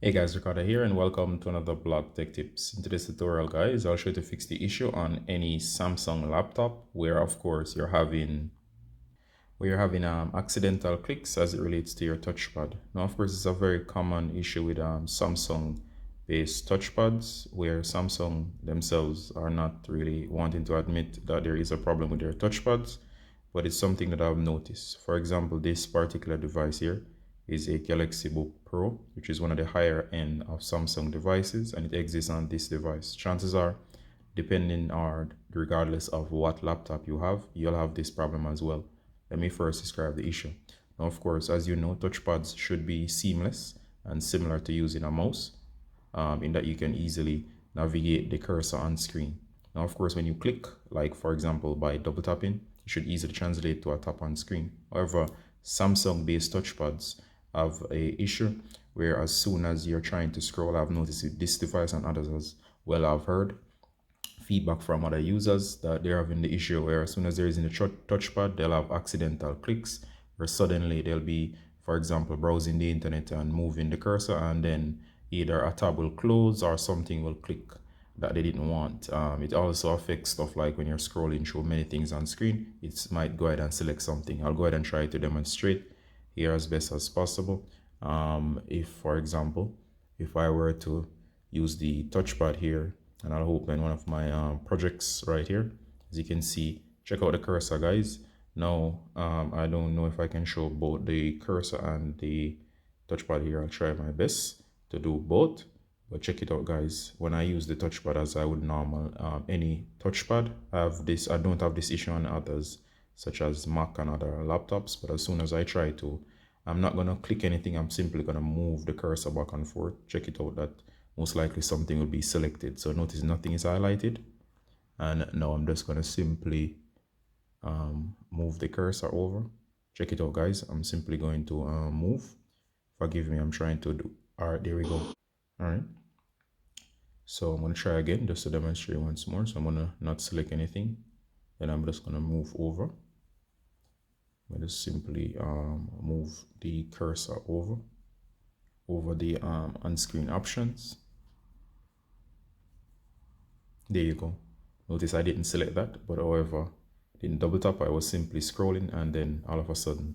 Hey guys, Ricardo here and welcome to another blog tech tips. In today's tutorial guys, I'll show you to fix the issue on any Samsung laptop where of course you're having accidental clicks as it relates to your touchpad. Now of course it's a very common issue with Samsung based touchpads where Samsung themselves are not really wanting to admit that there is a problem with their touchpads, but it's something that I've noticed. For example, this particular device here is a Galaxy Book Pro, which is one of the higher end of Samsung devices, and it exists on this device. Chances are, depending or regardless of what laptop you have, you'll have this problem as well. Let me first describe the issue. Now, of course, as you know, touchpads should be seamless and similar to using a mouse, in that you can easily navigate the cursor on screen. Now, of course, when you click, like for example, by double tapping, it should easily translate to a tap on screen. However, Samsung-based touchpads have a issue where as soon as you're trying to scroll, I've noticed with this device and others as well, I've heard feedback from other users that they're having the issue where as soon as they're using the touchpad, they'll have accidental clicks where suddenly they'll be, for example, browsing the internet and moving the cursor, and then either a tab will close or something will click that they didn't want. It also affects stuff like when you're scrolling through many things on screen, it might go ahead and select something. I'll go ahead and try to demonstrate here as best as possible. If, for example, if I were to use the touchpad here, and I'll open one of my projects right here. As you can see, check out the cursor, guys. Now, I don't know if I can show both the cursor and the touchpad here. I'll try my best to do both, but check it out, guys. When I use the touchpad as I would normal any touchpad, I don't have this issue on others such as Mac and other laptops, but as soon as I try to, I'm not gonna click anything. I'm simply gonna move the cursor back and forth. Check it out that most likely something will be selected. So notice nothing is highlighted. And now I'm just gonna simply move the cursor over. Check it out, guys. I'm simply going to move. Forgive me, I'm trying to do. All right, there we go. All right. So I'm gonna try again just to demonstrate once more. So I'm gonna not select anything. Then I'm just gonna move over. I'm just simply move the cursor over the on-screen options. There you go. Notice I didn't select that, but however, didn't double tap. I was simply scrolling, and then all of a sudden,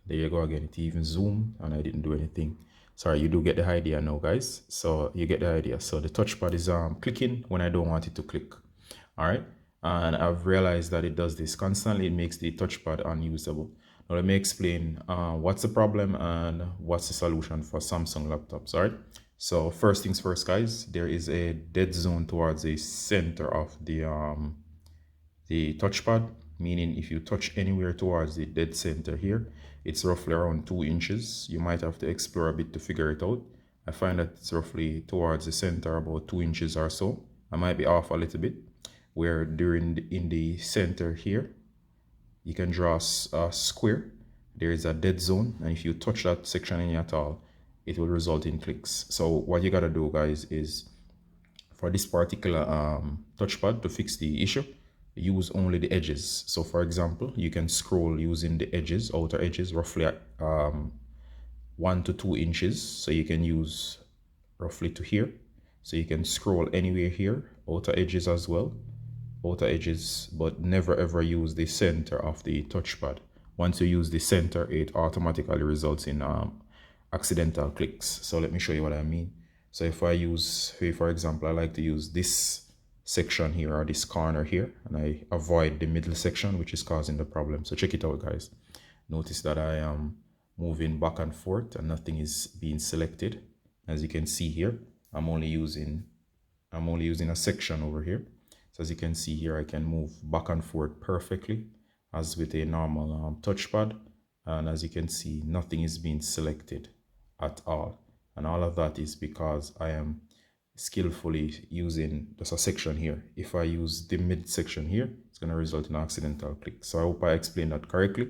there you go again. It even zoomed, and I didn't do anything. Sorry, you do get the idea now, guys. So you get the idea. So the touchpad is clicking when I don't want it to click. All right. And I've realized that it does this constantly. It makes the touchpad unusable. Now let me explain what's the problem and what's the solution for Samsung laptops. All right. So first things first, guys, there is a dead zone towards the center of the touchpad, meaning if you touch anywhere towards the dead center here, it's roughly around 2 inches. You might have to explore a bit to figure it out. I find that it's roughly towards the center, about 2 inches or so. I might be off a little bit, where in the center here, you can draw a square. There is a dead zone, and if you touch that section any at all, it will result in clicks. So what you gotta do, guys, is for this particular touchpad to fix the issue, use only the edges. So for example, you can scroll using the edges, outer edges, roughly at 1 to 2 inches. So you can use roughly to here. So you can scroll anywhere here, outer edges as well, outer edges, but never ever use the center of the touchpad. Once you use the center, it automatically results in accidental clicks. So let me show you what I mean. So if I use, for example, I like to use this section here or this corner here, and I avoid the middle section, which is causing the problem. So check it out, guys. Notice that I am moving back and forth and nothing is being selected. As you can see here, I'm only using a section over here. So as you can see here, I can move back and forth perfectly as with a normal touchpad. And as you can see, nothing is being selected at all. And all of that is because I am skillfully using just a section here. If I use the mid section here, it's going to result in an accidental click. So I hope I explained that correctly.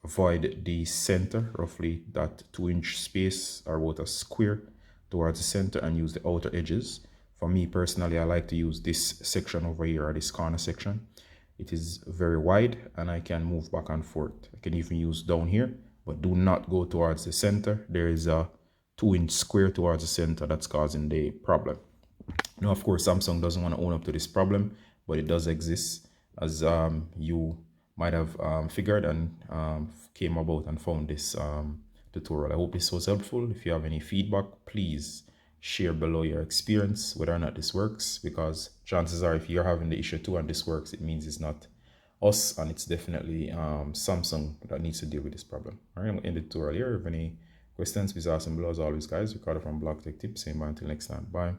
Avoid the center, roughly that 2-inch space or about a square towards the center, and use the outer edges. For me personally, I like to use this section over here, or this corner section. It is very wide and I can move back and forth. I can even use down here, but do not go towards the center. There is a 2-inch square towards the center that's causing the problem. Now, of course, Samsung doesn't want to own up to this problem, but it does exist, as you might have figured and came about and found this tutorial. I hope this was helpful. If you have any feedback, please share below your experience, whether or not this works, because chances are if you're having the issue too and this works, it means it's not us, and it's definitely Samsung that needs to deal with this problem. All right, I'm going to end the tutorial here. If you have any questions, please ask them below. As always, guys, Ricardo from Blog Tech Tips. Saying bye until next time. Bye.